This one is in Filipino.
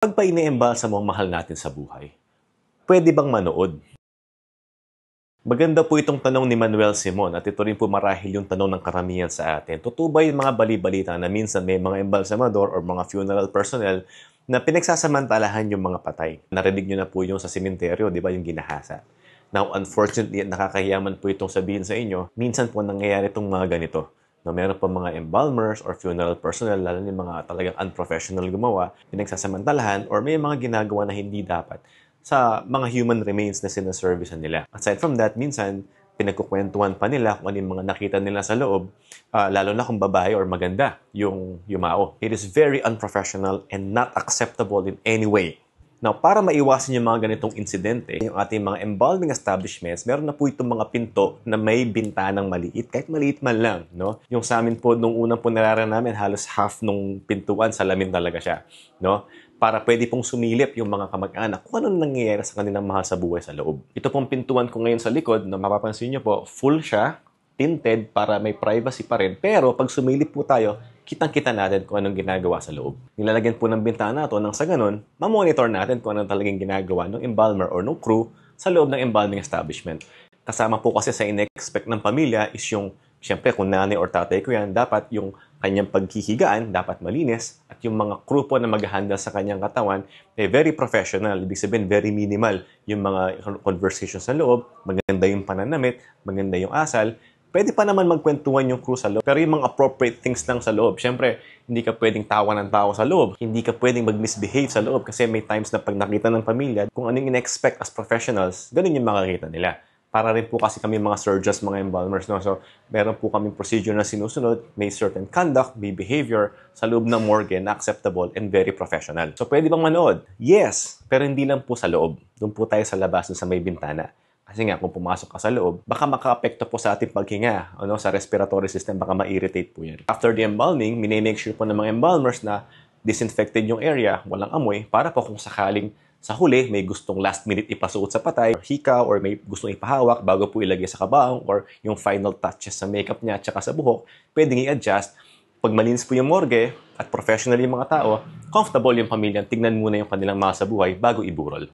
Pag ba ine-embalsa mo ang mahal natin sa buhay, pwede bang manood? Maganda po itong tanong ni Manuel Simon at ito rin po marahil yung tanong ng karamihan sa atin. Totoo ba yung mga bali-balita na minsan may mga embalsamador or mga funeral personnel na pinagsasamantalahan yung mga patay? Narinig nyo na po yung sa sementeryo, di ba, yung ginahasa. Now, unfortunately, at nakakahiyaman po itong sabihin sa inyo, minsan po nangyayari itong mga ganito. No, meron pa mga embalmers or funeral personnel, lalo yung mga talagang unprofessional gumawa, pinagsasamantalahan or may mga ginagawa na hindi dapat sa mga human remains na sinaservicean nila. Aside from that, minsan, pinagkukwentuhan pa nila kung ano yung mga nakita nila sa loob, lalo na kung babae or maganda yung yumao. It is very unprofessional and not acceptable in any way. Now, para maiwasan yung mga ganitong insidente, yung ating mga embalming establishments, meron na po itong mga pinto na may bintanang maliit, kahit maliit man lang, no? Yung sa amin po, nung unang po nararanasan namin, halos half nung pintuan, salamin talaga siya, no? Para pwede pong sumilip yung mga kamag-anak kung ano nangyayari sa kanilang mahal sa buhay sa loob. Ito pong pintuan ko ngayon sa likod, na mapapansin nyo po, full siya, tinted para may privacy pa rin. Pero pag sumilip po tayo, kitang-kita natin kung anong ginagawa sa loob. Nilalagyan po ng bintana ito nang sa ganun, mamonitor natin kung anong talagang ginagawa ng embalmer or ng crew sa loob ng embalming establishment. Kasama po kasi sa in-expect ng pamilya is yung, siyempre kung nanay or tatay ko yan, dapat yung kanyang paghihigaan dapat malinis at yung mga crew po na mag-handle sa kanyang katawan ay very professional. Ibig sabihin, very minimal yung mga conversations sa loob, maganda yung pananamit, maganda yung asal. Pwede pa naman magkwentuhan yung crew sa loob, pero yung mga appropriate things lang sa loob. Siyempre, hindi ka pwedeng tawa ng tao sa loob. Hindi ka pwedeng mag-misbehave sa loob kasi may times na pag nakita ng pamilya, kung anong in-expect as professionals, ganun yung makakita nila. Para rin po kasi kami mga surgeons, mga embalmers, no? So, meron po kaming procedure na sinusunod, may certain conduct, may behavior sa loob ng morgue na acceptable and very professional. So, pwede bang manood? Yes, pero hindi lang po sa loob. Doon po tayo sa labas, sa may bintana. Kasi nga, kung pumasok ka sa loob, baka maka-apekto po sa ating paghinga, sa respiratory system, baka ma-irritate po yan. After the embalming, minimake sure po ng mga embalmers na disinfected yung area, walang amoy, para po kung sakaling sa huli, may gustong last minute ipasuot sa patay, or hikaw, or may gustong ipahawak bago po ilagay sa kabaong, or yung final touches sa makeup niya at saka sa buhok, pwedeng i-adjust. Pag malinis po yung morgue at professional yung mga tao, comfortable yung pamilya, tignan muna yung kanilang mga sa buhay bago iburol.